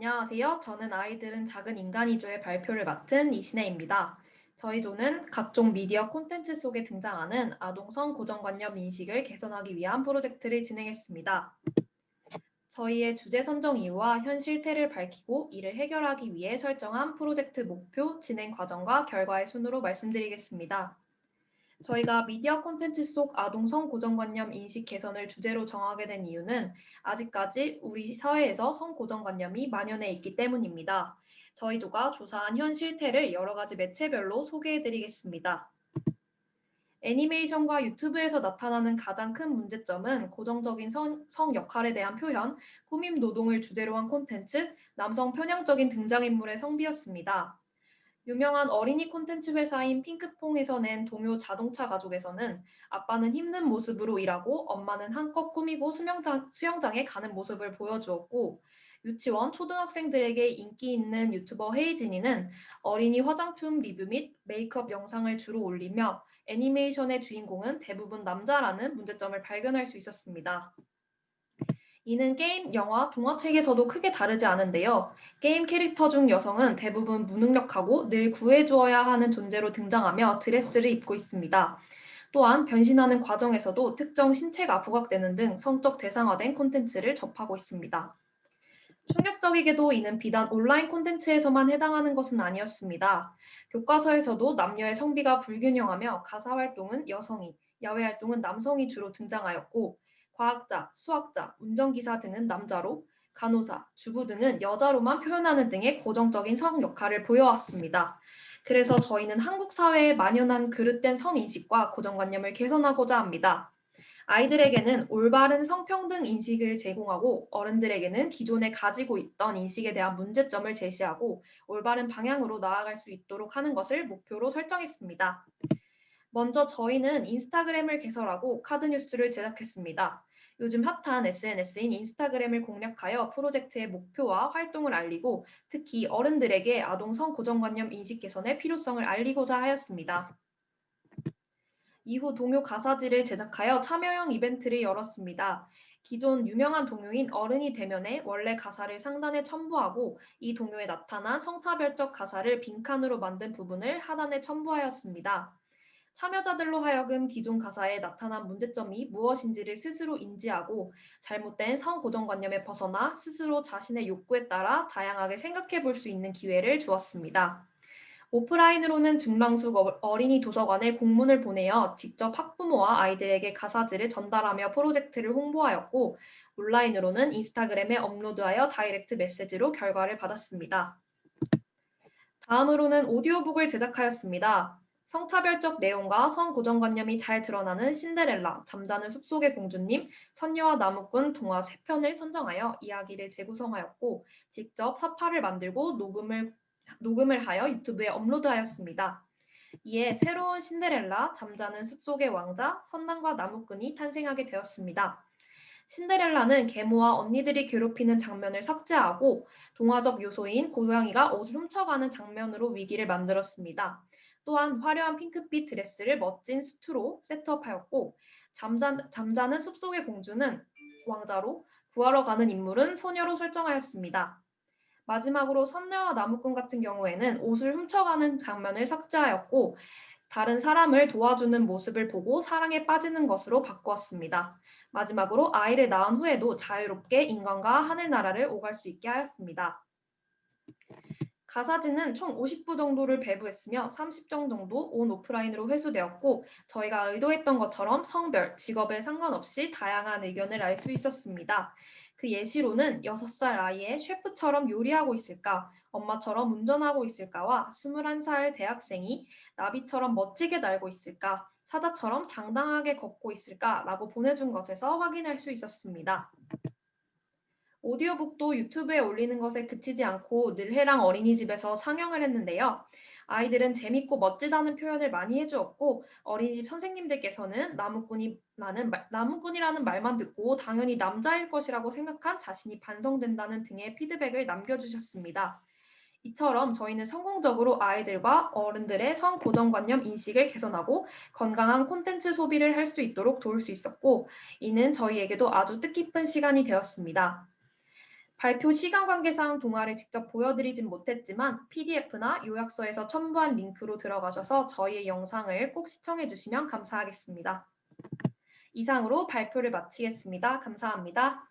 안녕하세요. 저는 아이들은 작은 인간이죠의 발표를 맡은 이신혜입니다. 저희 조는 각종 미디어 콘텐츠 속에 등장하는 아동성 고정관념 인식을 개선하기 위한 프로젝트를 진행했습니다. 저희의 주제 선정 이유와 현 실태를 밝히고 이를 해결하기 위해 설정한 프로젝트 목표, 진행 과정과 결과의 순으로 말씀드리겠습니다. 저희가 미디어 콘텐츠 속 아동성 고정관념 인식 개선을 주제로 정하게 된 이유는 아직까지 우리 사회에서 성 고정관념이 만연해 있기 때문입니다. 저희 조가 조사한 현 실태를 여러 가지 매체별로 소개해 드리겠습니다. 애니메이션과 유튜브에서 나타나는 가장 큰 문제점은 고정적인 성 역할에 대한 표현, 꾸밈 노동을 주제로 한 콘텐츠, 남성 편향적인 등장인물의 성비였습니다. 유명한 어린이 콘텐츠 회사인 핑크퐁에서 낸 동요 자동차 가족에서는 아빠는 힘든 모습으로 일하고 엄마는 한껏 꾸미고 수영장에 가는 모습을 보여주었고, 유치원 초등학생들에게 인기 있는 유튜버 헤이진이는 어린이 화장품 리뷰 및 메이크업 영상을 주로 올리며 애니메이션의 주인공은 대부분 남자라는 문제점을 발견할 수 있었습니다. 이는 게임, 영화, 동화책에서도 크게 다르지 않은데요. 게임 캐릭터 중 여성은 대부분 무능력하고 늘 구해주어야 하는 존재로 등장하며 드레스를 입고 있습니다. 또한 변신하는 과정에서도 특정 신체가 부각되는 등 성적 대상화된 콘텐츠를 접하고 있습니다. 충격적이게도 이는 비단 온라인 콘텐츠에서만 해당하는 것은 아니었습니다. 교과서에서도 남녀의 성비가 불균형하며 가사 활동은 여성이, 야외 활동은 남성이 주로 등장하였고, 과학자, 수학자, 운전기사 등은 남자로, 간호사, 주부 등은 여자로만 표현하는 등의 고정적인 성 역할을 보여왔습니다. 그래서 저희는 한국 사회에 만연한 그릇된 성인식과 고정관념을 개선하고자 합니다. 아이들에게는 올바른 성평등 인식을 제공하고 어른들에게는 기존에 가지고 있던 인식에 대한 문제점을 제시하고 올바른 방향으로 나아갈 수 있도록 하는 것을 목표로 설정했습니다. 먼저 저희는 인스타그램을 개설하고 카드뉴스를 제작했습니다. 요즘 핫한 SNS인 인스타그램을 공략하여 프로젝트의 목표와 활동을 알리고 특히 어른들에게 아동성 고정관념 인식 개선의 필요성을 알리고자 하였습니다. 이후 동요 가사지를 제작하여 참여형 이벤트를 열었습니다. 기존 유명한 동요인 어른이 되면의 원래 가사를 상단에 첨부하고 이 동요에 나타난 성차별적 가사를 빈칸으로 만든 부분을 하단에 첨부하였습니다. 참여자들로 하여금 기존 가사에 나타난 문제점이 무엇인지를 스스로 인지하고 잘못된 성고정관념에 벗어나 스스로 자신의 욕구에 따라 다양하게 생각해 볼 수 있는 기회를 주었습니다. 오프라인으로는 중랑숙 어린이 도서관에 공문을 보내어 직접 학부모와 아이들에게 가사지를 전달하며 프로젝트를 홍보하였고, 온라인으로는 인스타그램에 업로드하여 다이렉트 메시지로 결과를 받았습니다. 다음으로는 오디오북을 제작하였습니다. 성차별적 내용과 성고정관념이 잘 드러나는 신데렐라, 잠자는 숲속의 공주님, 선녀와 나무꾼 동화 3편을 선정하여 이야기를 재구성하였고, 직접 사파를 만들고 녹음을 하여 유튜브에 업로드하였습니다. 이에 새로운 신데렐라, 잠자는 숲속의 왕자, 선남과 나무꾼이 탄생하게 되었습니다. 신데렐라는 계모와 언니들이 괴롭히는 장면을 삭제하고 동화적 요소인 고양이가 옷을 훔쳐가는 장면으로 위기를 만들었습니다. 또한 화려한 핑크빛 드레스를 멋진 수트로 세트업하였고 잠자는 숲속의 공주는 왕자로 구하러 가는 인물은 소녀로 설정하였습니다. 마지막으로 선녀와 나무꾼 같은 경우에는 옷을 훔쳐가는 장면을 삭제하였고 다른 사람을 도와주는 모습을 보고 사랑에 빠지는 것으로 바꾸었습니다. 마지막으로 아이를 낳은 후에도 자유롭게 인간과 하늘나라를 오갈 수 있게 하였습니다. 가사지는 총 50부 정도를 배부했으며 30정 정도 온 오프라인으로 회수되었고 저희가 의도했던 것처럼 성별, 직업에 상관없이 다양한 의견을 알 수 있었습니다. 그 예시로는 6살 아이의 셰프처럼 요리하고 있을까, 엄마처럼 운전하고 있을까와 21살 대학생이 나비처럼 멋지게 날고 있을까, 사자처럼 당당하게 걷고 있을까라고 보내준 것에서 확인할 수 있었습니다. 오디오북도 유튜브에 올리는 것에 그치지 않고 늘해랑 어린이집에서 상영을 했는데요. 아이들은 재밌고 멋지다는 표현을 많이 해주었고 어린이집 선생님들께서는 나무꾼이라는 말만 듣고 당연히 남자일 것이라고 생각한 자신이 반성된다는 등의 피드백을 남겨주셨습니다. 이처럼 저희는 성공적으로 아이들과 어른들의 성고정관념 인식을 개선하고 건강한 콘텐츠 소비를 할 수 있도록 도울 수 있었고 이는 저희에게도 아주 뜻깊은 시간이 되었습니다. 발표 시간 관계상 동화를 직접 보여드리진 못했지만 PDF나 요약서에서 첨부한 링크로 들어가셔서 저희의 영상을 꼭 시청해 주시면 감사하겠습니다. 이상으로 발표를 마치겠습니다. 감사합니다.